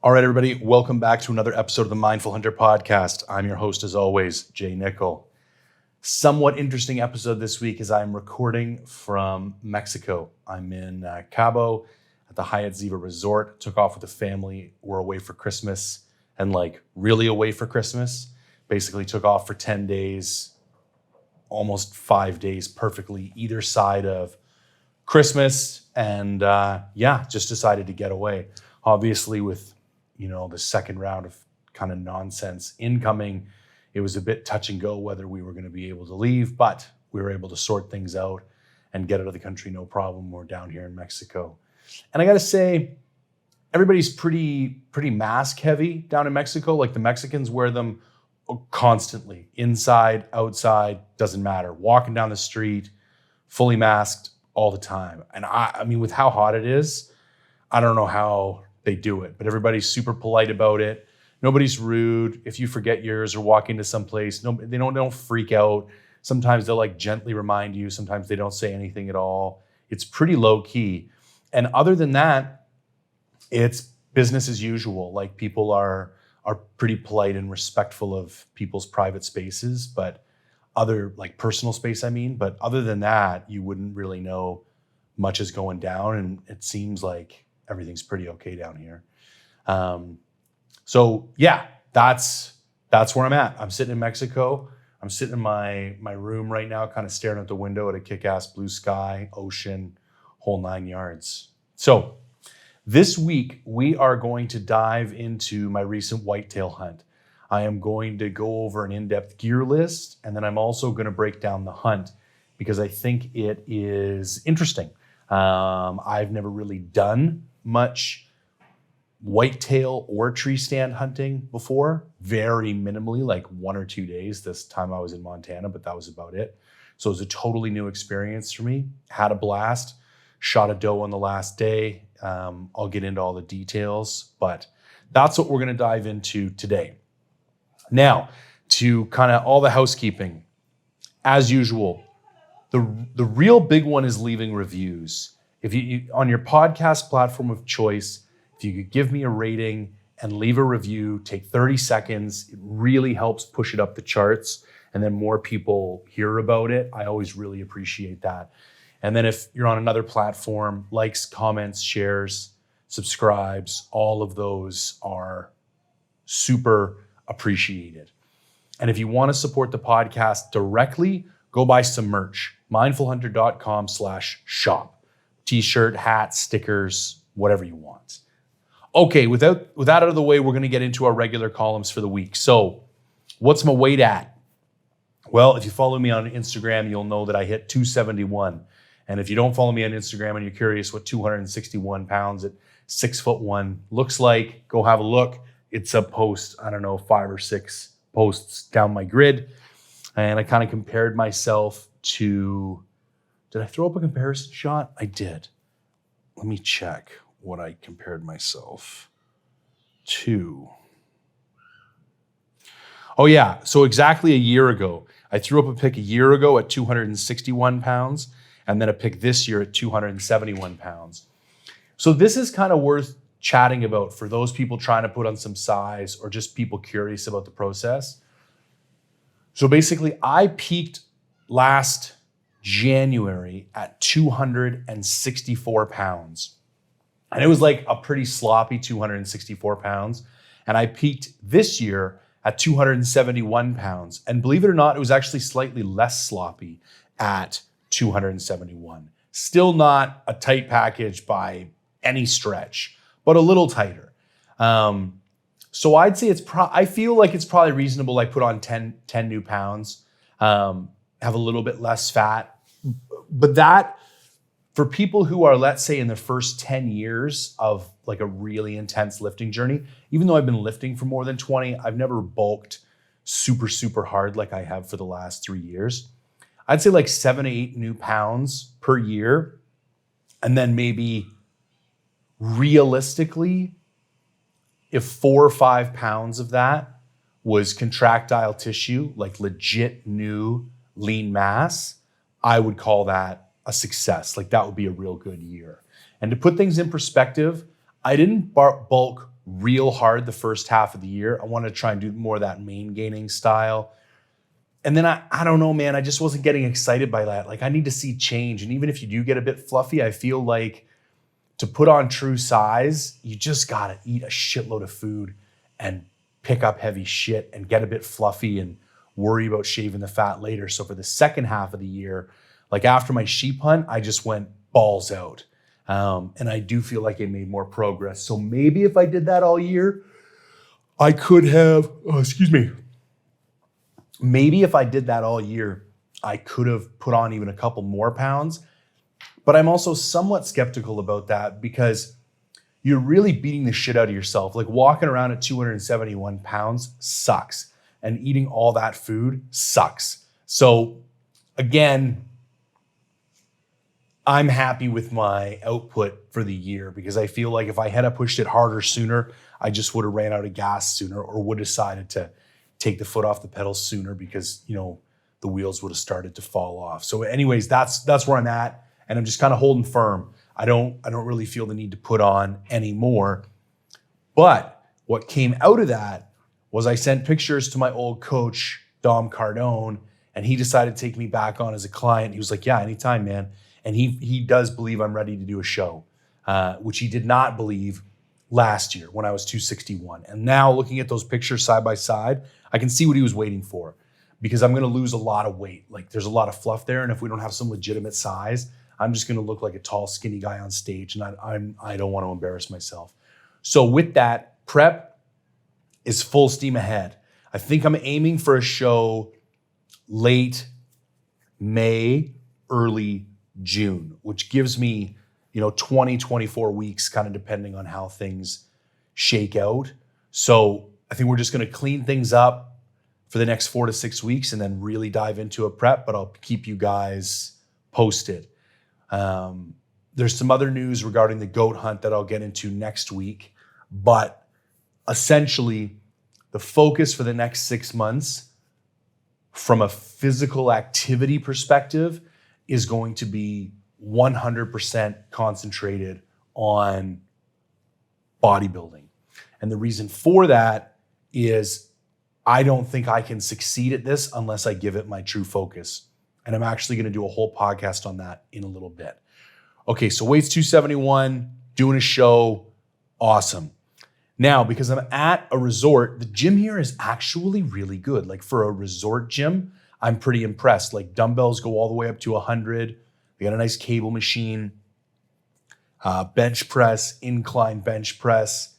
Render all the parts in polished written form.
All right, everybody, welcome back to another episode of the Mindful Hunter podcast. I'm your host, as always, Jay Nichol. Somewhat interesting episode this week as I'm recording from Mexico. I'm in Cabo at the Hyatt Ziva Resort. Took off with the family. We're away for Christmas and really away for Christmas. Basically took off for 10 days, almost 5 days perfectly either side of Christmas. And just decided to get away. Obviously with the second round of kind of nonsense incoming, it was a bit touch and go whether we were going to be able to leave, but we were able to sort things out and get out of the country no problem. We're down here in Mexico. And I got to say, everybody's pretty mask heavy down in Mexico. Like the Mexicans wear them constantly, inside, outside, doesn't matter. Walking down the street, fully masked all the time. And I mean, with how hot it is, I don't know how they do it, but everybody's super polite about it. Nobody's rude. If you forget yours or walk into some place, they don't freak out. Sometimes they'll gently remind you. Sometimes they don't say anything at all. It's pretty low key. And other than that, it's business as usual. Like people are pretty polite and respectful of people's private spaces, but personal space, but other than that, you wouldn't really know much is going down. And it seems like everything's pretty okay down here. So yeah, that's where I'm at. I'm sitting in Mexico. I'm sitting in my room right now, kind of staring out the window at a kick-ass blue sky, ocean, whole 9 yards. So this week we are going to dive into my recent whitetail hunt. I am going to go over an in-depth gear list, and then I'm also going to break down the hunt because I think it is interesting. I've never really done much whitetail or tree stand hunting before, very minimally, like 1 or 2 days. This time I was in Montana, but that was about it. So it was a totally new experience for me. Had a blast, shot a doe on the last day. I'll get into all the details, but that's what we're going to dive into today. Now, to kind of all the housekeeping, as usual, the real big one is leaving reviews. If you on your podcast platform of choice, if you could give me a rating and leave a review, take 30 seconds, it really helps push it up the charts, and then more people hear about it. I always really appreciate that. And then if you're on another platform, likes, comments, shares, subscribes, all of those are super appreciated. And if you want to support the podcast directly, go buy some merch, mindfulhunter.com/shop. T-shirt, hats, stickers, whatever you want. Okay, with that out of the way, we're going to get into our regular columns for the week. So what's my weight at? Well, if you follow me on Instagram, you'll know that I hit 271. And if you don't follow me on Instagram and you're curious what 261 pounds at 6'1" looks like, go have a look. It's a post, 5 or 6 posts down my grid. And I kind of compared myself to... Did I throw up a comparison shot? I did. Let me check what I compared myself to. Oh yeah, so exactly a year ago. I threw up a pic a year ago at 261 pounds, and then a pic this year at 271 pounds. So this is kind of worth chatting about for those people trying to put on some size or just people curious about the process. So basically, I peaked last January at 264 pounds. And it was like a pretty sloppy 264 pounds. And I peaked this year at 271 pounds. And believe it or not, it was actually slightly less sloppy at 271. Still not a tight package by any stretch, but a little tighter. So I'd say I feel like it's probably reasonable. I put on 10 new pounds, have a little bit less fat. But that, for people who are, let's say, in the first 10 years of a really intense lifting journey, even though I've been lifting for more than 20, I've never bulked super, super hard like I have for the last 3 years. I'd say 7 to 8 new pounds per year. And then maybe realistically, if 4 or 5 pounds of that was contractile tissue, legit new lean mass, I would call that a success. That would be a real good year. And to put things in perspective, I didn't bulk real hard the first half of the year. I want to try and do more of that main gaining style. And then I don't know, man, I just wasn't getting excited by that. Like I need to see change. And even if you do get a bit fluffy, I feel like to put on true size, you just got to eat a shitload of food and pick up heavy shit and get a bit fluffy and worry about shaving the fat later. So for the second half of the year, like after my sheep hunt, I just went balls out. And I do feel like I made more progress. So maybe if I did that all year, I could have, maybe if I did that all year, I could have put on even a couple more pounds. But I'm also somewhat skeptical about that because you're really beating the shit out of yourself. Like walking around at 271 pounds sucks. And eating all that food sucks. So again, I'm happy with my output for the year because I feel like if I had pushed it harder sooner, I just would have ran out of gas sooner or would have decided to take the foot off the pedal sooner because, the wheels would have started to fall off. So anyways, that's where I'm at. And I'm just kind of holding firm. I don't really feel the need to put on any more. But what came out of that was I sent pictures to my old coach, Dom Cardone, and he decided to take me back on as a client. He was like, yeah, anytime, man. And he does believe I'm ready to do a show, which he did not believe last year when I was 261. And now looking at those pictures side by side, I can see what he was waiting for because I'm going to lose a lot of weight. Like there's a lot of fluff there. And if we don't have some legitimate size, I'm just going to look like a tall, skinny guy on stage. And I don't want to embarrass myself. So with that, prep is full steam ahead. I think I'm aiming for a show late May, early June, which gives me, 20, 24 weeks, kind of depending on how things shake out. So I think we're just going to clean things up for the next 4 to 6 weeks and then really dive into a prep, but I'll keep you guys posted. There's some other news regarding the goat hunt that I'll get into next week, but essentially the focus for the next 6 months from a physical activity perspective is going to be 100% concentrated on bodybuilding. And the reason for that is I don't think I can succeed at this unless I give it my true focus. And I'm actually going to do a whole podcast on that in a little bit. Okay, so weight's 271, doing a show, awesome. Now, because I'm at a resort, the gym here is actually really good. Like for a resort gym, I'm pretty impressed. Like dumbbells go all the way up to 100. They got a nice cable machine, bench press, incline bench press,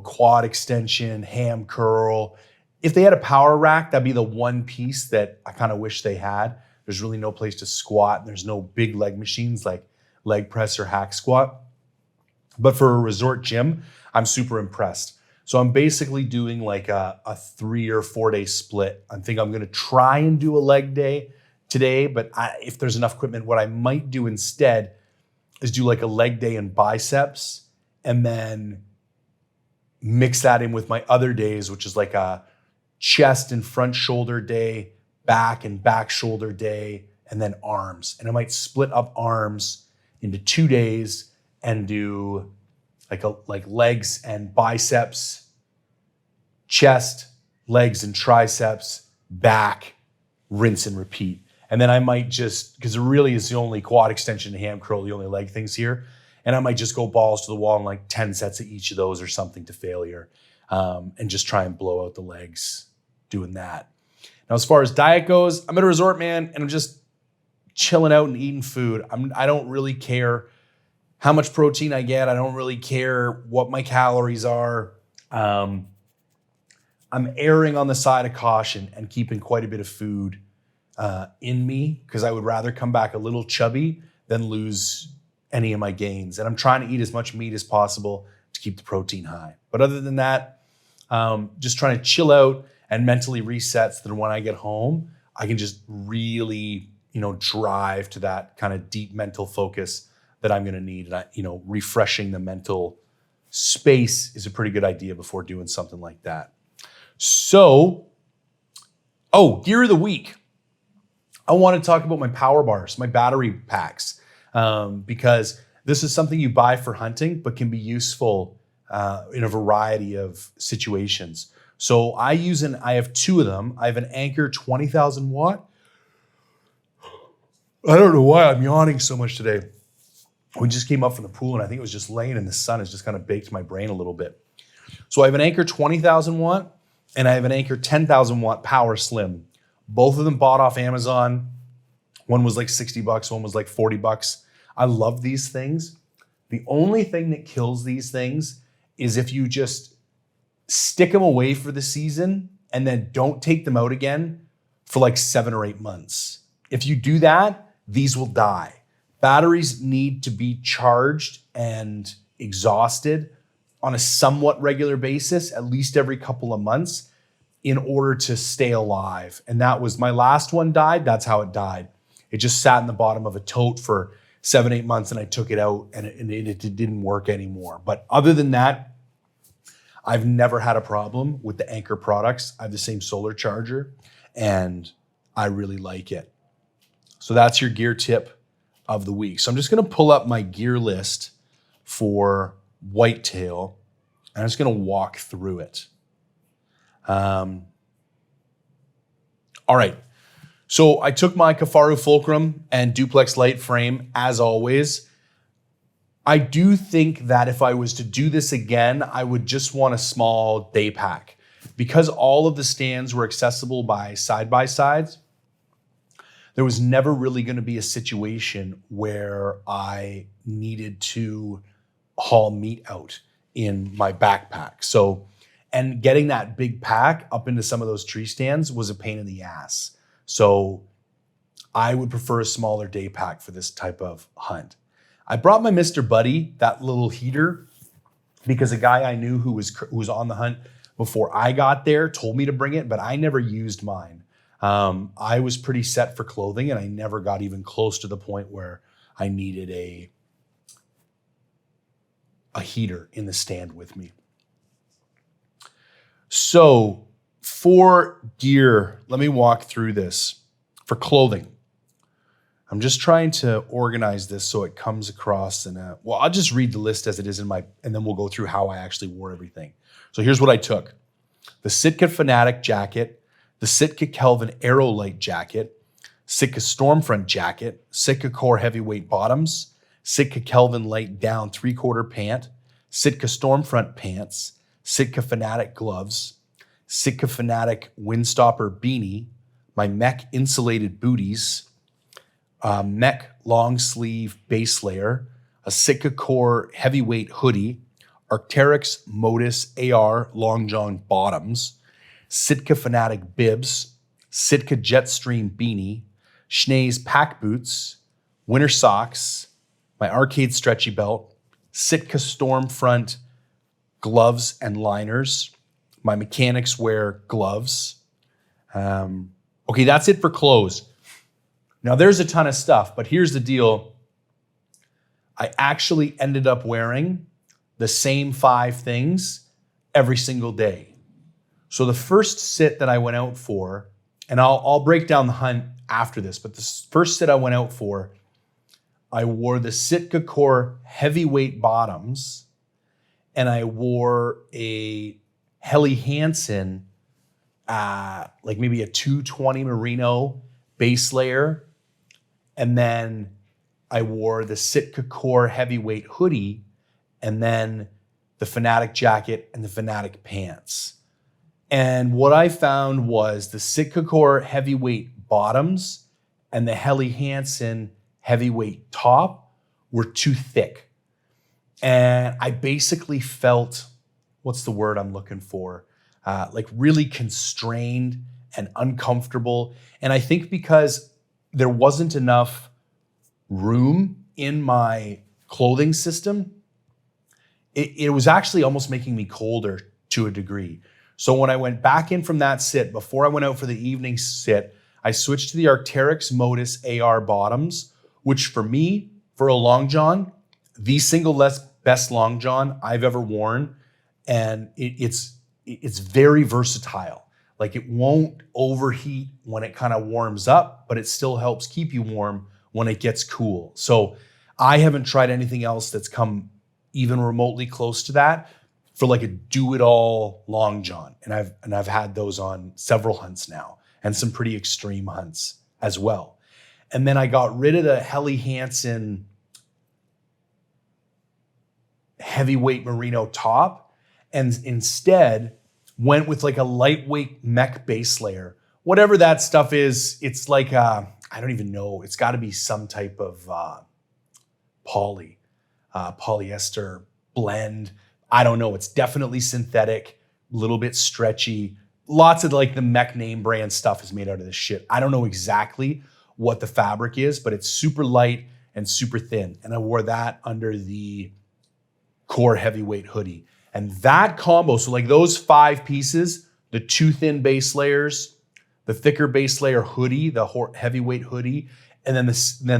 quad extension, ham curl. If they had a power rack, that'd be the one piece that I kind of wish they had. There's really no place to squat. There's no big leg machines like leg press or hack squat. But for a resort gym, I'm super impressed. So I'm basically doing like a 3 or 4 day split. I think I'm going to try and do a leg day today, but if there's enough equipment, what I might do instead is do like a leg day in biceps and then mix that in with my other days, which is like a chest and front shoulder day, back and back shoulder day, and then arms. And I might split up arms into 2 days and do like legs and biceps, chest, legs and triceps, back, rinse and repeat. And then I might just, because it really is the only quad extension and ham curl, the only leg things here. And I might just go balls to the wall and like 10 sets of each of those or something to failure, and just try and blow out the legs doing that. Now, as far as diet goes, I'm at a resort, man, and I'm just chilling out and eating food. I don't really care how much protein I get. I don't really care what my calories are. I'm erring on the side of caution and keeping quite a bit of food in me because I would rather come back a little chubby than lose any of my gains. And I'm trying to eat as much meat as possible to keep the protein high. But other than that, just trying to chill out and mentally reset so that when I get home, I can just really, drive to that kind of deep mental focus that I'm going to need. And refreshing the mental space is a pretty good idea before doing something like that. So, gear of the week. I want to talk about my power bars, my battery packs, because this is something you buy for hunting, but can be useful in a variety of situations. So I have two of them. I have an Anchor 20,000 watt. I don't know why I'm yawning so much today. We just came up from the pool and I think it was just laying in the sun. It's just kind of baked my brain a little bit. So I have an Anchor 20,000 watt and I have an Anchor 10,000 watt Power Slim. Both of them bought off Amazon. One was like $60, one was like $40. I love these things. The only thing that kills these things is if you just stick them away for the season and then don't take them out again for like 7 or 8 months. If you do that, these will die. Batteries need to be charged and exhausted on a somewhat regular basis, at least every couple of months, in order to stay alive. And that was my last one died. That's how it died. It just sat in the bottom of a tote for 7, 8 months and I took it out and it didn't work anymore. But other than that, I've never had a problem with the Anchor products. I have the same solar charger and I really like it. So that's your gear tip of the week. So I'm just going to pull up my gear list for Whitetail and I'm just going to walk through it. All right. So I took my Kifaru Fulcrum and duplex light frame as always. I do think that if I was to do this again, I would just want a small day pack. Because all of the stands were accessible by side-by-sides, there was never really going to be a situation where I needed to haul meat out in my backpack. And getting that big pack up into some of those tree stands was a pain in the ass. So I would prefer a smaller day pack for this type of hunt. I brought my Mr. Buddy, that little heater, because a guy I knew who was on the hunt before I got there told me to bring it, but I never used mine. I was pretty set for clothing and I never got even close to the point where I needed a heater in the stand with me. So for gear, let me walk through this. For clothing, I'm just trying to organize this so it comes across I'll just read the list as it is and then we'll go through how I actually wore everything. So here's what I took. The Sitka Fanatic jacket, the Sitka Kelvin Aerolite jacket, Sitka Stormfront jacket, Sitka Core heavyweight bottoms, Sitka Kelvin light down 3/4 pant, Sitka Stormfront pants, Sitka Fanatic gloves, Sitka Fanatic windstopper beanie, my Mech insulated booties, Mech long sleeve base layer, a Sitka Core heavyweight hoodie, Arc'teryx Modus AR long john bottoms, Sitka Fanatic bibs, Sitka Jetstream beanie, Schnee's pack boots, winter socks, my Arcade stretchy belt, Sitka Stormfront gloves and liners, my mechanics wear gloves. Okay, that's it for clothes. Now there's a ton of stuff, but here's the deal. I actually ended up wearing the same 5 things every single day. So the first sit that I went out for, and I'll break down the hunt after this, but the first sit I went out for, I wore the Sitka Core heavyweight bottoms and I wore a Helly Hansen, like maybe a 220 merino base layer. And then I wore the Sitka Core heavyweight hoodie and then the Fanatic jacket and the Fanatic pants. And what I found was the Sitka Core heavyweight bottoms and the Helly Hansen heavyweight top were too thick. And I basically felt, what's the word I'm looking for? Like really constrained and uncomfortable. And I think because there wasn't enough room in my clothing system, it was actually almost making me colder to a degree. So when I went back in from that sit, before I went out for the evening sit, I switched to the Arc'teryx Modus AR bottoms, which for me, for a long john, the single best long john I've ever worn. And it's very versatile. Like it won't overheat when it kind of warms up, but it still helps keep you warm when it gets cool. So I haven't tried anything else that's come even remotely close to that. for like a do-it-all long john. And I've had those on several hunts now and some pretty extreme hunts as well. And then I got rid of the Helly Hansen heavyweight merino top and instead went with like a lightweight mech base layer. Whatever that stuff is, it's like, I don't even know. It's got to be some type of polyester blend. I don't know. It's definitely synthetic, a little bit stretchy. Lots of like the mech name brand stuff is made out of this shit. I don't know exactly what the fabric is, but it's super light and super thin. And I wore that under the Core heavyweight hoodie. And that combo, so like those 5 pieces, the 2 thin base layers, the thicker base layer hoodie, the heavyweight hoodie, and then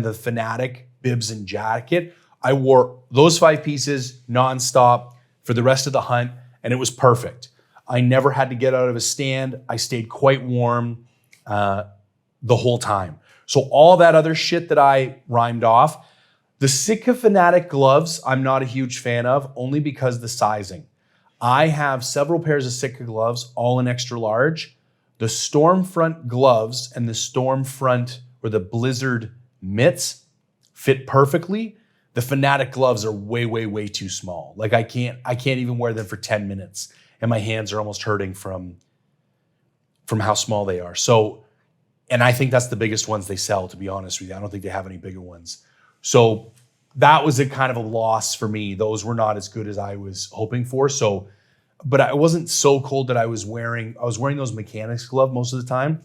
the Fanatic bibs and jacket, I wore those 5 pieces nonstop for the rest of the hunt, and it was perfect. I never had to get out of a stand. I stayed quite warm the whole time. So all that other shit that I rhymed off, the Sitka Fanatic gloves, I'm not a huge fan of, only because the sizing. I have several pairs of Sitka gloves, all in extra large. The Stormfront gloves and the Stormfront or the Blizzard mitts fit perfectly. The Fanatic gloves are way, way, way too small. Like I can't even wear them for 10 minutes and my hands are almost hurting from how small they are. So, and I think that's the biggest ones they sell, to be honest with you. I don't think they have any bigger ones. So that was a kind of a loss for me. Those were not as good as I was hoping for. So, but I wasn't so cold that I was wearing those mechanics glove most of the time.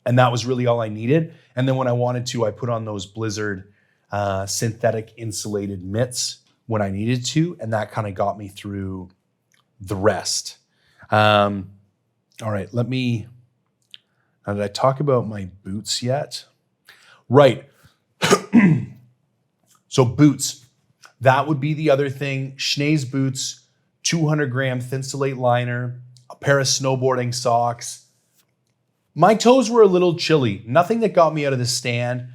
And that was really all I needed. And then when I wanted to, I put on those Blizzard synthetic insulated mitts when I needed to. And that kind of got me through the rest. All right, now did I talk about my boots yet? Right. So boots, that would be the other thing. Schnee's boots, 200 gram Thinsulate liner, a pair of snowboarding socks. My toes were a little chilly. Nothing that got me out of the stand.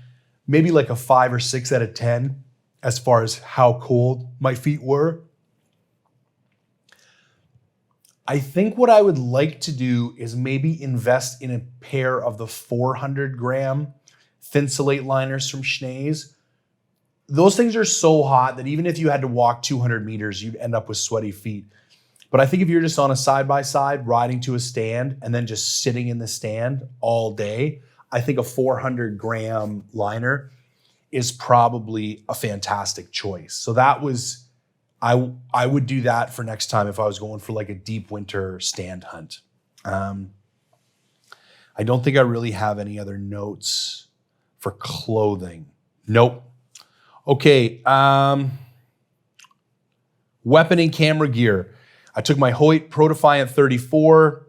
Maybe like a 5 or 6 out of 10 as far as how cold my feet were. I think what I would like to do is maybe invest in a pair of the 400 gram Thinsulate liners from Schnee's. Those things are so hot that even if you had to walk 200 meters, you'd end up with sweaty feet. But I think if you're just on a side-by-side riding to a stand and then just sitting in the stand all day, I think a 400 gram liner is probably a fantastic choice. So that was, I would do that for next time if I was going for like a deep winter stand hunt. I don't think I really have any other notes for clothing. Nope. Okay, weapon and camera gear. I took my Hoyt Pro Defiant 34.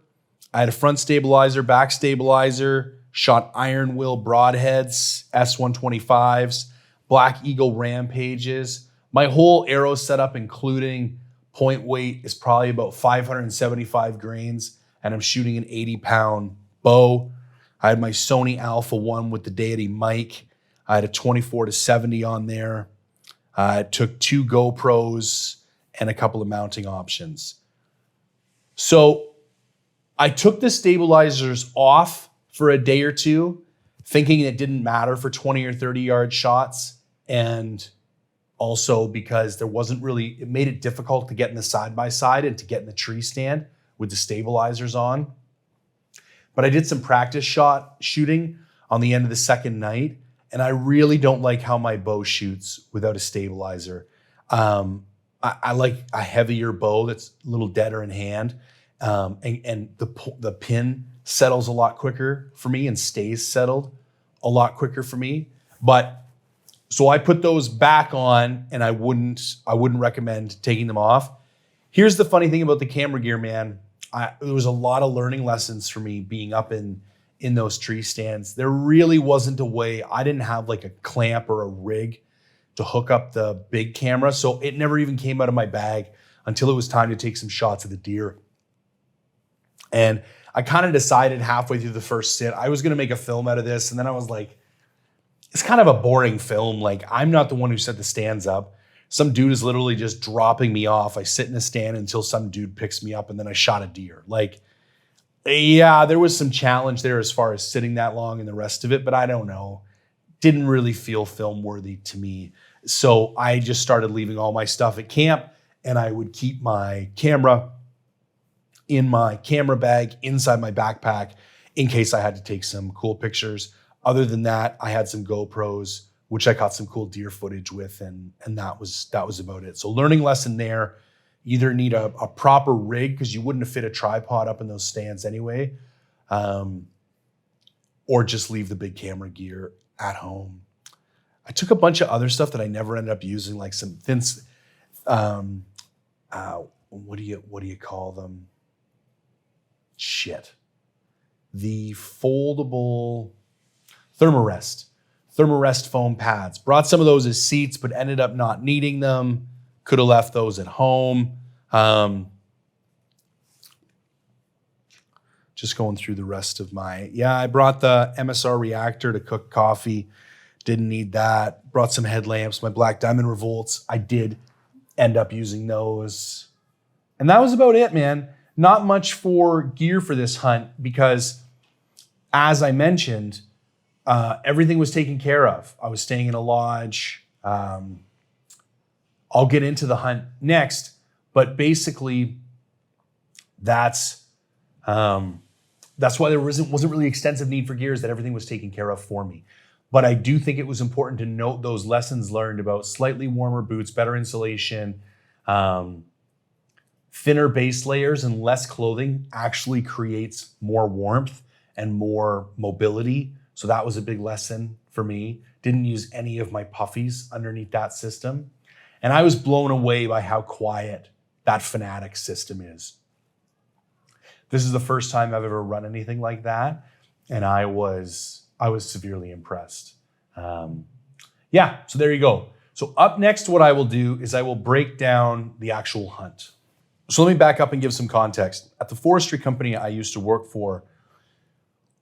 I had a front stabilizer, back stabilizer, shot iron will broadheads, S125s, Black Eagle Rampages. My whole arrow setup, including point weight, is probably about 575 grains, and I'm shooting an 80-pound bow. I had my Sony Alpha 1 with the Deity mic. I had a 24-70 on there. I took 2 GoPros and a couple of mounting options. So I took the stabilizers off for a day or two, thinking it didn't matter for 20 or 30 yard shots. And also because it made it difficult to get in the side-by-side and to get in the tree stand with the stabilizers on. But I did some practice shot shooting on the end of the second night. And I really don't like how my bow shoots without a stabilizer. I like a heavier bow that's a little deader in hand. And the pin settles a lot quicker for me and stays settled a lot quicker for me. But so I put those back on, and I wouldn't recommend taking them off. Here's the funny thing about the camera gear, man. There was a lot of learning lessons for me being up in those tree stands. There really wasn't a way. I didn't have like a clamp or a rig to hook up the big camera. So it never even came out of my bag until it was time to take some shots of the deer. And I kind of decided halfway through the first sit, I was going to make a film out of this. And then I was like, it's kind of a boring film. Like, I'm not the one who set the stands up. Some dude is literally just dropping me off. I sit in a stand until some dude picks me up, and then I shot a deer. Like, yeah, there was some challenge there as far as sitting that long and the rest of it, but I don't know. Didn't really feel film worthy to me. So I just started leaving all my stuff at camp, and I would keep my camera in my camera bag inside my backpack in case I had to take some cool pictures. Other than that, I had some GoPros, which I caught some cool deer footage with, and that was about it. So learning lesson there, either need a proper rig because you wouldn't have fit a tripod up in those stands anyway, or just leave the big camera gear at home. I took a bunch of other stuff that I never ended up using, like some thin, what do you call them? Shit. The foldable Thermarest foam pads. Brought some of those as seats, but ended up not needing them. Could have left those at home. Just going through the rest of I brought the MSR reactor to cook coffee. Didn't need that. Brought some headlamps, my Black Diamond Revolts. I did end up using those. And that was about it, man. Not much for gear for this hunt because, as I mentioned, everything was taken care of. I was staying in a lodge. I'll get into the hunt next, but basically that's why there wasn't really extensive need for gear, is that everything was taken care of for me. But I do think it was important to note those lessons learned about slightly warmer boots, better insulation, thinner base layers and less clothing actually creates more warmth and more mobility. So that was a big lesson for me. Didn't use any of my puffies underneath that system. And I was blown away by how quiet that Fanatic system is. This is the first time I've ever run anything like that. And I was severely impressed. So there you go. So up next, what I will do is I will break down the actual hunt. So let me back up and give some context. At the forestry company I used to work for,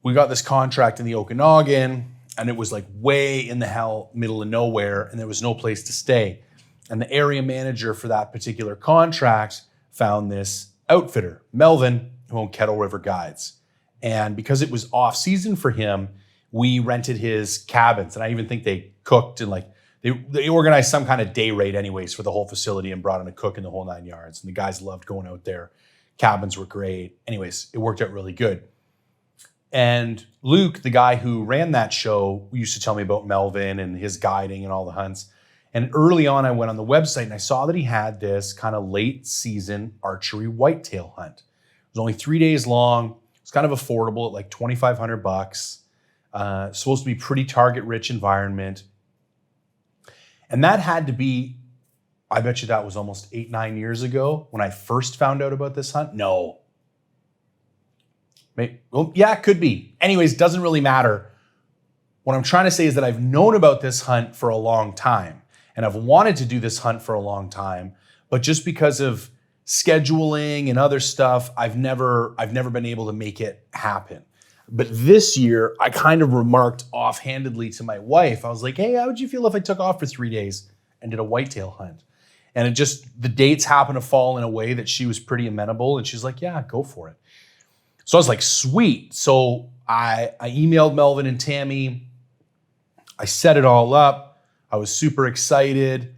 we got this contract in the Okanagan, and it was like way in the middle of nowhere, and there was no place to stay. And the area manager for that particular contract found this outfitter, Melvin, who owned Kettle River Guides. And because it was off season for him, we rented his cabins. And I even think they cooked and they organized some kind of day rate anyways for the whole facility and brought in a cook in the whole 9 yards. And the guys loved going out there. Cabins were great. Anyways, it worked out really good. And Luke, the guy who ran that show, used to tell me about Melvin and his guiding and all the hunts. And early on, I went on the website and I saw that he had this kind of late season archery whitetail hunt. It was only 3 days long. It's kind of affordable at like $2,500. Supposed to be pretty target-rich environment. And that had to be, I bet you that was almost 8-9 years ago when I first found out about this hunt. No. Maybe, well, yeah, it could be. Anyways, doesn't really matter. What I'm trying to say is that I've known about this hunt for a long time. And I've wanted to do this hunt for a long time. But just because of scheduling and other stuff, I've never been able to make it happen. But this year, I kind of remarked offhandedly to my wife. I was like, hey, how would you feel if I took off for 3 days and did a whitetail hunt? And the dates happened to fall in a way that she was pretty amenable. And she's like, yeah, go for it. So I was like, sweet. So I emailed Melvin and Tammy. I set it all up. I was super excited.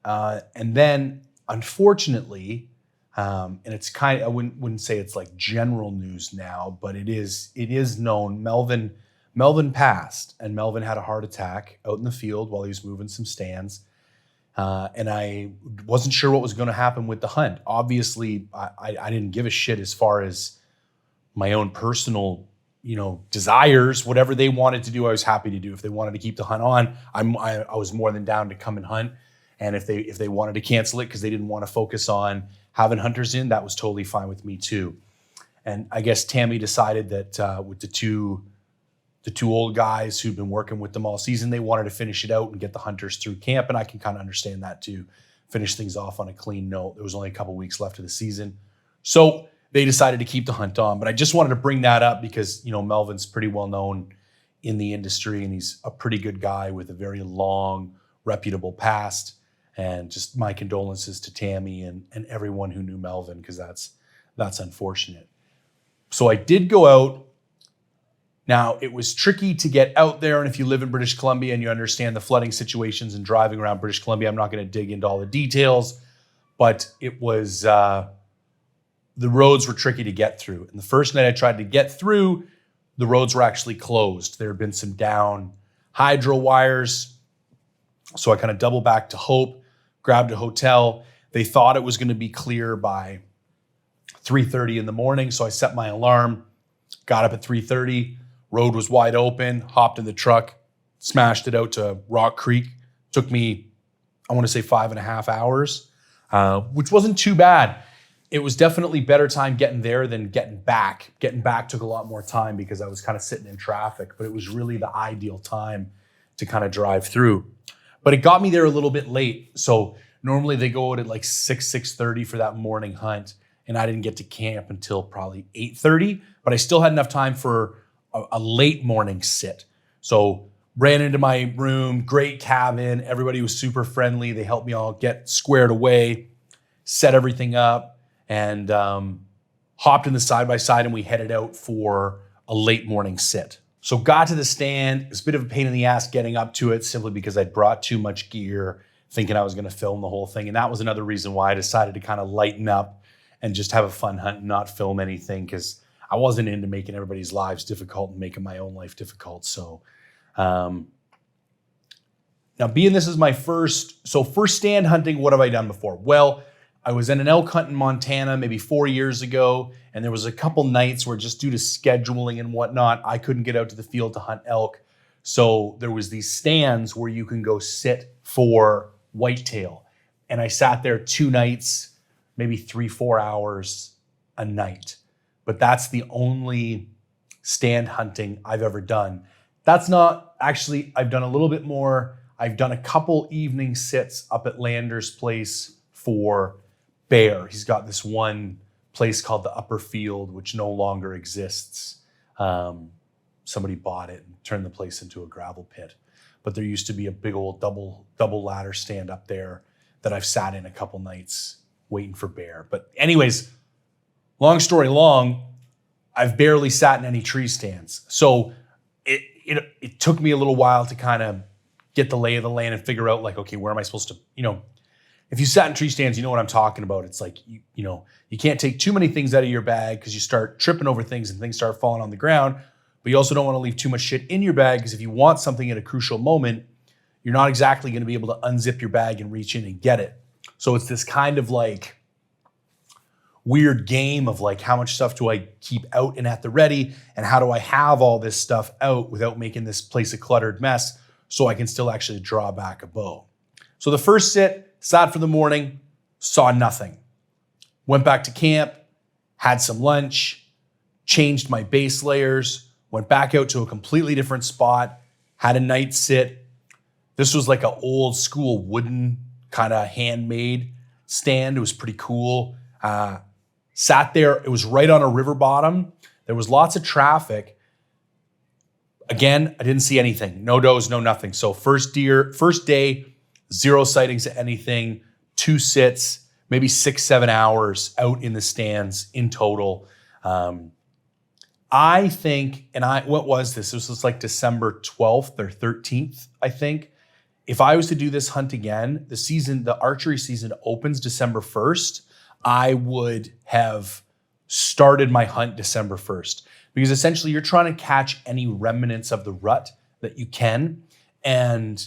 And then, unfortunately, and it's kind of, I wouldn't say it's like general news now, but it is known. Melvin passed, and Melvin had a heart attack out in the field while he was moving some stands. And I wasn't sure what was going to happen with the hunt. Obviously, I didn't give a shit as far as my own personal, desires. Whatever they wanted to do, I was happy to do. If they wanted to keep the hunt on, I was more than down to come and hunt. And if they wanted to cancel it because they didn't want to focus on having hunters in, that was totally fine with me too. And I guess Tammy decided that with the two old guys who'd been working with them all season, they wanted to finish it out and get the hunters through camp. And I can kind of understand that too. Finish things off on a clean note. There was only a couple weeks left of the season. So they decided to keep the hunt on. But I just wanted to bring that up because, Melvin's pretty well known in the industry, and he's a pretty good guy with a very long, reputable past. And just my condolences to Tammy and everyone who knew Melvin, because that's unfortunate. So I did go out. Now, it was tricky to get out there, and if you live in British Columbia and you understand the flooding situations and driving around British Columbia, I'm not going to dig into all the details, but it was, the roads were tricky to get through. And the first night I tried to get through, the roads were actually closed. There had been some down hydro wires. So I kind of doubled back to Hope, grabbed a hotel. They thought it was going to be clear by 3:30 in the morning. So I set my alarm, got up at 3:30, road was wide open, hopped in the truck, smashed it out to Rock Creek. Took me, I want to say 5.5 hours, which wasn't too bad. It was definitely better time getting there than getting back. Getting back took a lot more time because I was kind of sitting in traffic, but it was really the ideal time to kind of drive through. But it got me there a little bit late. So normally they go out at like 6:30 for that morning hunt. And I didn't get to camp until probably 8:30, but I still had enough time for a late morning sit. So ran into my room, great cabin. Everybody was super friendly. They helped me all get squared away, set everything up, and hopped in the side-by-side, and we headed out for a late morning sit. So got to the stand. It was a bit of a pain in the ass getting up to it simply because I'd brought too much gear, thinking I was going to film the whole thing. And that was another reason why I decided to kind of lighten up and just have a fun hunt and not film anything, because I wasn't into making everybody's lives difficult and making my own life difficult. So now being this is my first stand hunting, what have I done before? Well, I was in an elk hunt in Montana maybe 4 years ago, and there was a couple nights where just due to scheduling and whatnot, I couldn't get out to the field to hunt elk. So there was these stands where you can go sit for whitetail. And I sat there 2 nights, maybe 3-4 hours a night. But that's the only stand hunting I've ever done. That's not actually, I've done a little bit more. I've done a couple evening sits up at Lander's place for bear. He's got this one place called the Upper Field, which no longer exists. Somebody bought it and turned the place into a gravel pit. But there used to be a big old double ladder stand up there that I've sat in a couple nights waiting for bear. But anyways, long story long, I've barely sat in any tree stands. So it took me a little while to kind of get the lay of the land and figure out, like, okay, where am I supposed to, if you sat in tree stands, you know what I'm talking about. It's like, you can't take too many things out of your bag because you start tripping over things and things start falling on the ground. But you also don't want to leave too much shit in your bag, because if you want something at a crucial moment, you're not exactly going to be able to unzip your bag and reach in and get it. So it's this kind of like weird game of like, how much stuff do I keep out and at the ready? And how do I have all this stuff out without making this place a cluttered mess so I can still actually draw back a bow? So the first sit, sat for the morning, saw nothing. Went back to camp, had some lunch, changed my base layers, went back out to a completely different spot, had a night sit. This was like an old school wooden kind of handmade stand. It was pretty cool. Sat there. It was right on a river bottom. There was lots of traffic. Again, I didn't see anything. No does, no nothing. So first day, 0 sightings of anything, 2 sits, maybe 6-7 hours out in the stands in total. I think, what was this? This was like December 12th or 13th, I think. If I was to do this hunt again, the archery season opens December 1st, I would have started my hunt December 1st, because essentially you're trying to catch any remnants of the rut that you can. And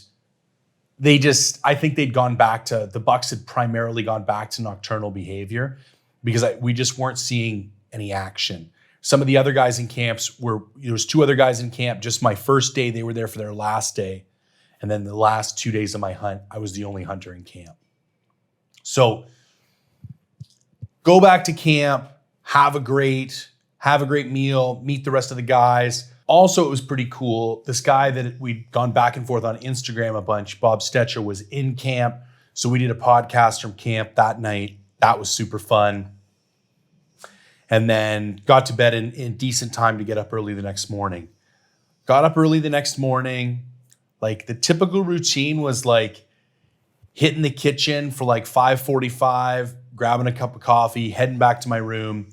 I think the bucks had primarily gone back to nocturnal behavior, because we just weren't seeing any action. Some of the other guys in camps there was 2 other guys in camp. Just my first day, they were there for their last day. And then the last 2 days of my hunt, I was the only hunter in camp. So go back to camp, have a great meal, meet the rest of the guys. Also, it was pretty cool. This guy that we'd gone back and forth on Instagram a bunch, Bob Stetcher, was in camp. So we did a podcast from camp that night. That was super fun. And then got to bed in decent time to get up early the next morning. Got up early the next morning. Like the typical routine was like, hitting the kitchen for like 5:45, grabbing a cup of coffee, heading back to my room,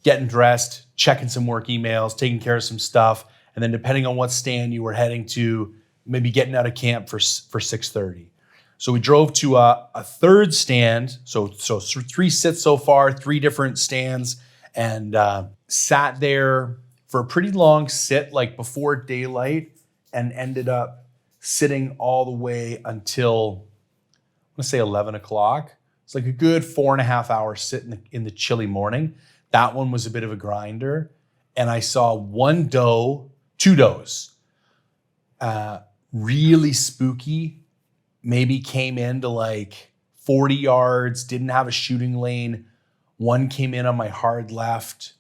getting dressed, checking some work emails, taking care of some stuff, and then depending on what stand you were heading to, maybe getting out of camp for 6:30. So we drove to a third stand, so 3 sits so far, 3 different stands, and sat there for a pretty long sit, like before daylight, and ended up sitting all the way until, I'm gonna say 11 o'clock. It's like a good 4.5 hour sit in the chilly morning. That one was a bit of a grinder. And I saw 2 does, really spooky, maybe came into like 40 yards, didn't have a shooting lane. One came in on my hard left,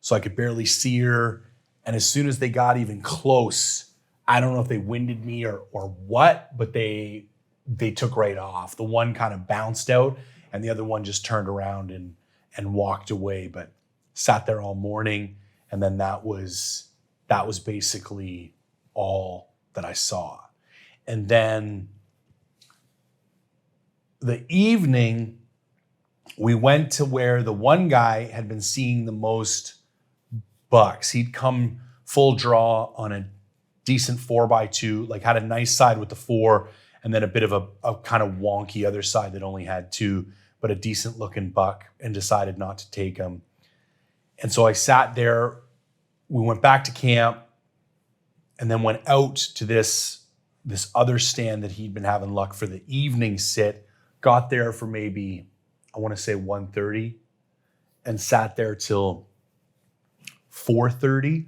so I could barely see her. And as soon as they got even close, I don't know if they winded me or what, but they took right off. The one kind of bounced out and the other one just turned around and walked away, but sat there all morning. And then that was basically all that I saw. And then the evening, we went to where the one guy had been seeing the most bucks. He'd come full draw on a decent 4x2, like had a nice side with the 4, and then a bit of a kind of wonky other side that only had 2, but a decent looking buck, and decided not to take him. And so I sat there, we went back to camp, and then went out to this other stand that he'd been having luck for the evening sit, got there for maybe, I want to say 1:30, and sat there till 4:30.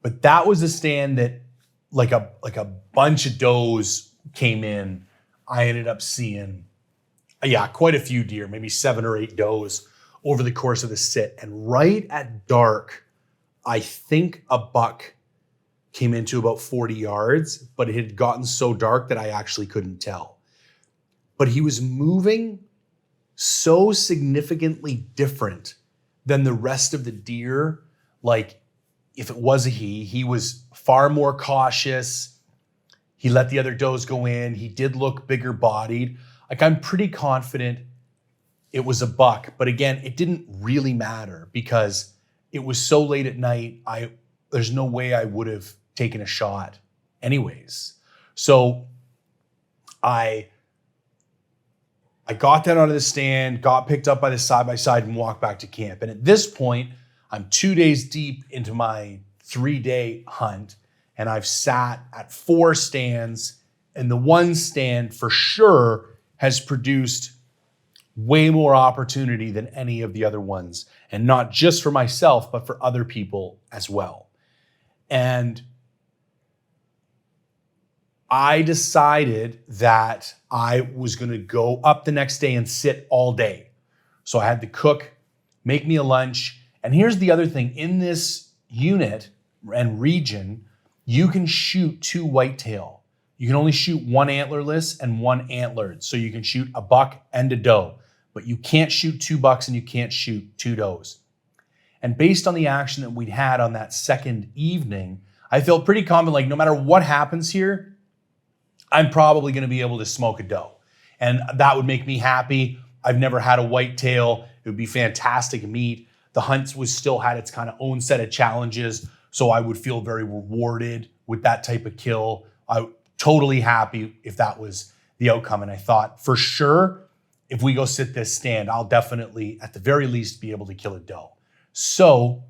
But that was a stand that like a bunch of does came in. I ended up seeing, quite a few deer, maybe 7 or 8 does over the course of the sit. And right at dark, I think a buck came into about 40 yards, but it had gotten so dark that I actually couldn't tell. But he was moving so significantly different than the rest of the deer. Like, if it was a he was far more cautious. He let the other does go in. He did look bigger bodied. Like, I'm pretty confident it was a buck. But again, it didn't really matter because it was so late at night. There's no way I would have taken a shot anyways. So I got that out of the stand, got picked up by the side-by-side and walked back to camp. And at this point, I'm 2 days deep into my 3-day hunt, and I've sat at 4 stands, and the one stand for sure has produced way more opportunity than any of the other ones. And not just for myself, but for other people as well. And I decided that I was going to go up the next day and sit all day. So I had to cook, make me a lunch. And here's the other thing. In this unit and region, you can shoot 2 whitetail. You can only shoot 1 antlerless and 1 antlered. So you can shoot a buck and a doe, but you can't shoot 2 bucks and you can't shoot 2 does. And based on the action that we'd had on that second evening, I felt pretty confident, like no matter what happens here, I'm probably going to be able to smoke a doe. And that would make me happy. I've never had a whitetail. It would be fantastic meat. The hunt still had its kind of own set of challenges. So I would feel very rewarded with that type of kill. I'm totally happy if that was the outcome. And I thought, for sure, if we go sit this stand, I'll definitely, at the very least, be able to kill a doe. So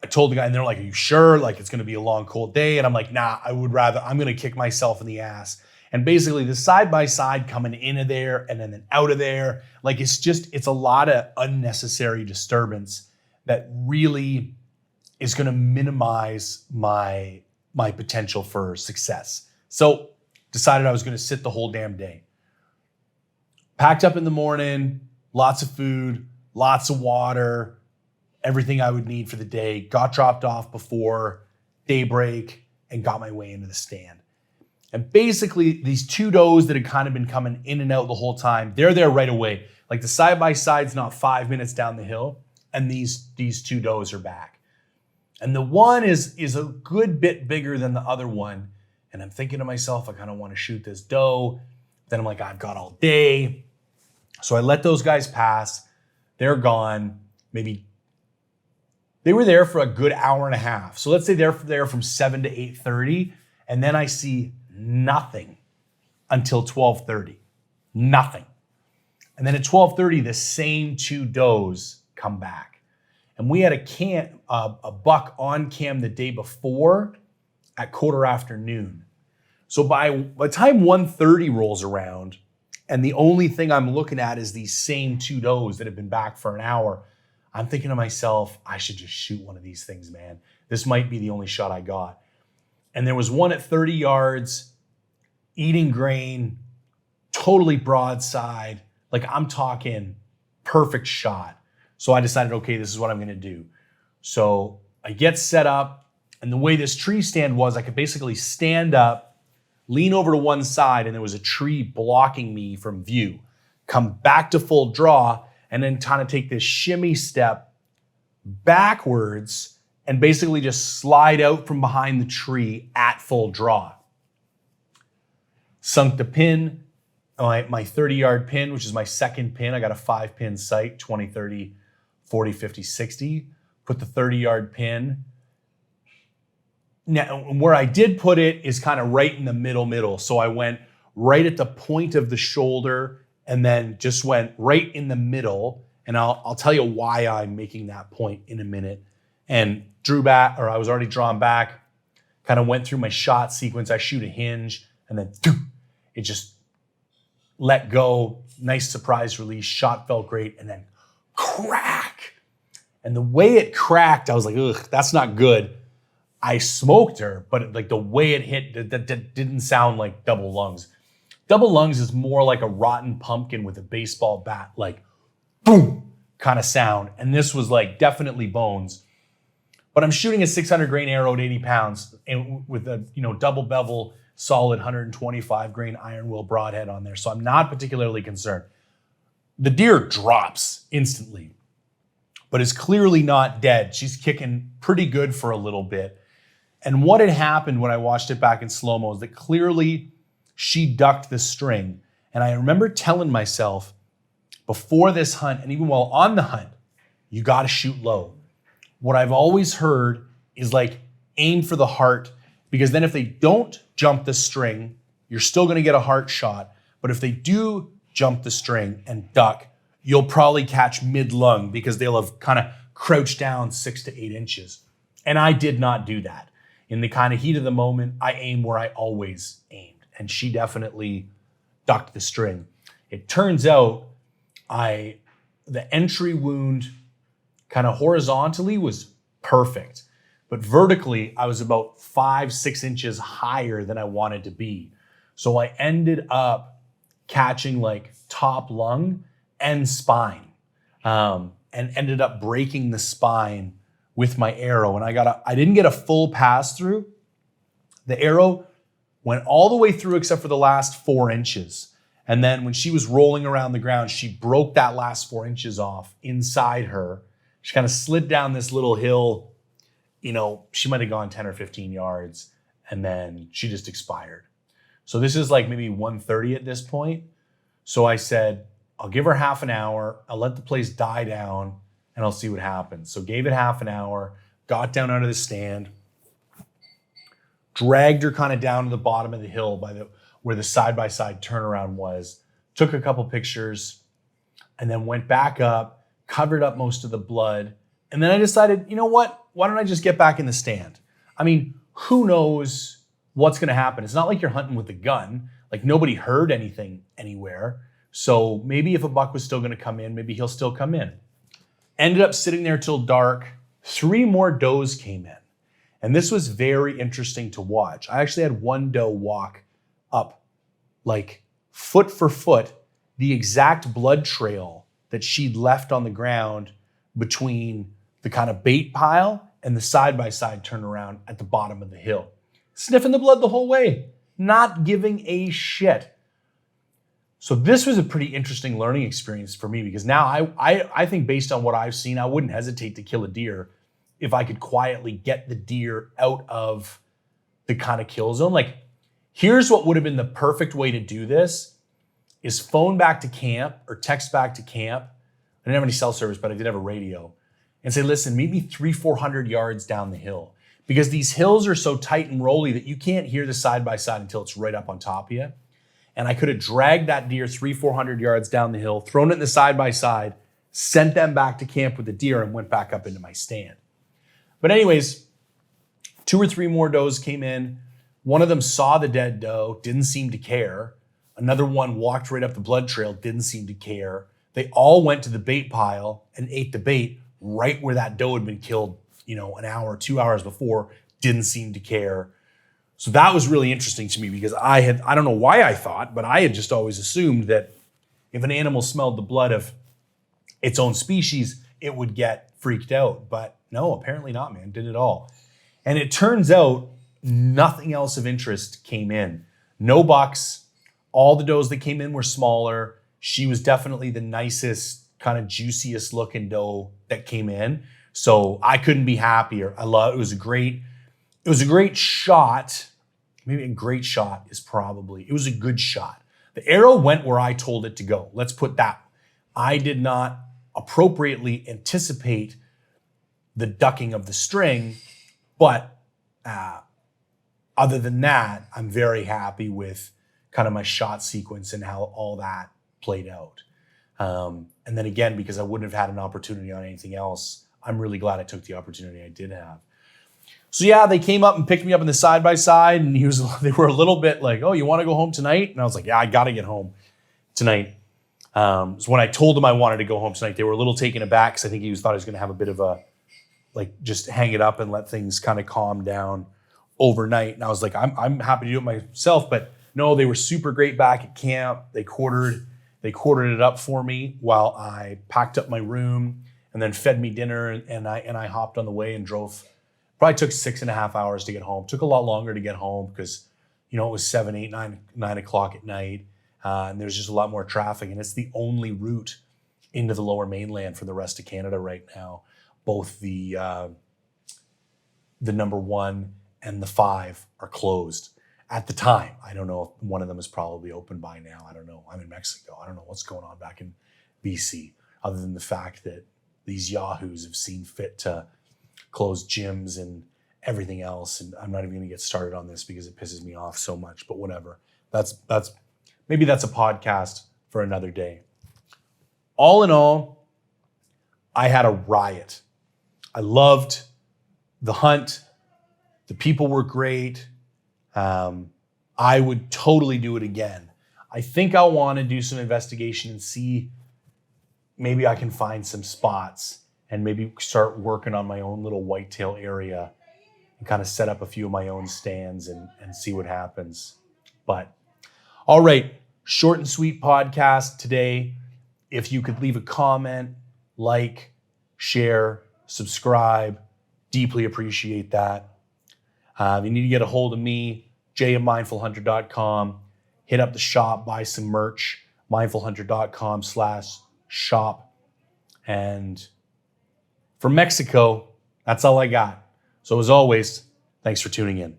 I told the guy, and they're like, are you sure? Like, it's going to be a long, cold day. And I'm like, nah, I'm going to kick myself in the ass. And basically the side-by-side coming into there and then out of there, like it's a lot of unnecessary disturbance that really is going to minimize my potential for success. So decided I was going to sit the whole damn day. Packed up in the morning, lots of food, lots of water, everything I would need for the day, got dropped off before daybreak and got my way into the stand. And basically these 2 does that had kind of been coming in and out the whole time, they're there right away. Like the side-by-side's not 5 minutes down the hill, and these 2 does are back. And the one is a good bit bigger than the other one. And I'm thinking to myself, I kind of want to shoot this doe, Then I'm like, I've got all day. So I let those guys pass. They're gone. Maybe they were there for a good hour and a half. So let's say they're there from 7 to 8:30. And then I see nothing until 12:30. Nothing. And then at 12:30, the same 2 does come back. And we had a buck on cam the day before at quarter after noon. So by the time 1:30 rolls around, and the only thing I'm looking at is these same 2 does that have been back for an hour, I'm thinking to myself, I should just shoot one of these things, man. This might be the only shot I got. And there was one at 30 yards, eating grain, totally broadside. Like, I'm talking perfect shot. So I decided, okay, this is what I'm gonna do. So I get set up, and the way this tree stand was, I could basically stand up, lean over to one side, and there was a tree blocking me from view. Come back to full draw, and then kind of take this shimmy step backwards and basically just slide out from behind the tree at full draw. Sunk the pin, my 30-yard pin, which is my second pin. I got a 5-pin sight, 20, 30, 40, 50, 60. Put the 30-yard pin. Now, where I did put it is kind of right in the middle. So I went right at the point of the shoulder and then just went right in the middle. And I'll tell you why I'm making that point in a minute. And drew back, or I was already drawn back, kind of went through my shot sequence. I shoot a hinge and then it just let go. Nice surprise release. Shot felt great. And then crack. And the way it cracked, I was like, ugh, that's not good. I smoked her, but like the way it hit, that didn't sound like double lungs. Double lungs is more like a rotten pumpkin with a baseball bat, like boom kind of sound. And this was like definitely bones. But I'm shooting a 600 grain arrow at 80 pounds and with a double bevel, solid 125 grain iron will broadhead on there. So I'm not particularly concerned. The deer drops instantly, but is clearly not dead. She's kicking pretty good for a little bit. And what had happened when I watched it back in slow-mo is that clearly she ducked the string. And I remember telling myself before this hunt, and even while on the hunt, you got to shoot low. What I've always heard is like aim for the heart, because then if they don't jump the string, you're still going to get a heart shot. But if they do jump the string and duck, you'll probably catch mid-lung because they'll have kind of crouched down 6 to 8 inches. And I did not do that. In the kind of heat of the moment, I aim where I always aimed. And she definitely ducked the string. It turns out the entry wound kind of horizontally was perfect. But vertically, I was about 5-6 inches higher than I wanted to be. So I ended up catching like top lung and spine, and ended up breaking the spine with my arrow. And I didn't get a full pass through. The arrow went all the way through except for the last 4 inches. And then when she was rolling around the ground, she broke that last 4 inches off inside her. She kind of slid down this little hill. She might have gone 10 or 15 yards, and then she just expired. So this is like maybe 1:30 at this point. So I said, I'll give her half an hour. I'll let the place die down, and I'll see what happens. So gave it half an hour, got down out of the stand, dragged her kind of down to the bottom of the hill where the side-by-side turnaround was, took a couple pictures, and then went back up, covered up most of the blood. And then I decided, you know what? Why don't I just get back in the stand? I mean, who knows what's going to happen? It's not like you're hunting with a gun. Like, nobody heard anything anywhere. So maybe if a buck was still going to come in, maybe he'll still come in. Ended up sitting there till dark. 3 more does came in. And this was very interesting to watch. I actually had one doe walk up, like foot for foot, the exact blood trail that she'd left on the ground between the kind of bait pile and the side-by-side turnaround at the bottom of the hill. Sniffing the blood the whole way, not giving a shit. So this was a pretty interesting learning experience for me, because now I think based on what I've seen, I wouldn't hesitate to kill a deer if I could quietly get the deer out of the kind of kill zone. Like, here's what would have been the perfect way to do this. is phone back to camp or text back to camp. I didn't have any cell service, but I did have a radio, and say, listen, meet me 300-400 yards down the hill, because these hills are so tight and rolly that you can't hear the side-by-side until it's right up on top of you. And I could have dragged that deer 300-400 yards down the hill, thrown it in the side-by-side, sent them back to camp with the deer, and went back up into my stand. But anyways, 2 or 3 more does came in. One of them saw the dead doe, didn't seem to care. Another one walked right up the blood trail, didn't seem to care. They all went to the bait pile and ate the bait right where that doe had been killed, an hour, 2 hours before, didn't seem to care. So that was really interesting to me, because I don't know why I thought, but I had just always assumed that if an animal smelled the blood of its own species, it would get freaked out. But no, apparently not, man. Did it all. And it turns out nothing else of interest came in. No bucks. All the does that came in were smaller. She was definitely the nicest, kind of juiciest looking doe that came in. So I couldn't be happier. It was a great shot. Maybe a great shot is it was a good shot. The arrow went where I told it to go. Let's put that. I did not appropriately anticipate the ducking of the string, but other than that, I'm very happy with kind of my shot sequence and how all that played out. And then again, because I wouldn't have had an opportunity on anything else, I'm really glad I took the opportunity I did have. So yeah, they came up and picked me up in the side-by-side, and they were a little bit like, oh, you want to go home tonight? And I was like, yeah, I got to get home tonight. So when I told them I wanted to go home tonight, they were a little taken aback, because I think he thought I was going to have a bit of a, just hang it up and let things kind of calm down overnight. And I was like, I'm happy to do it myself. But no, they were super great back at camp. They quartered it up for me while I packed up my room, and then fed me dinner, and I hopped on the way and drove. Probably took 6.5 hours to get home. Took a lot longer to get home because, it was 7, 8, 9 o'clock at night. And there's just a lot more traffic. And it's the only route into the Lower Mainland for the rest of Canada right now. Both the number 1 and the 5 are closed at the time. I don't know if one of them is probably open by now. I don't know. I'm in Mexico. I don't know what's going on back in BC, other than the fact that these yahoos have seen fit to close gyms and everything else. And I'm not even going to get started on this because it pisses me off so much, but whatever. Maybe that's a podcast for another day. All in all, I had a riot. I loved the hunt. The people were great. I would totally do it again. I think I'll want to do some investigation and see, maybe I can find some spots and maybe start working on my own little whitetail area and kind of set up a few of my own stands and see what happens. But all right, short and sweet podcast today. If you could leave a comment, like, share, subscribe, deeply appreciate that. You need to get a hold of me, jay@mindfulhunter.com. Hit up the shop, buy some merch, mindfulhunter.com/shop. And from Mexico, that's all I got. So as always, thanks for tuning in.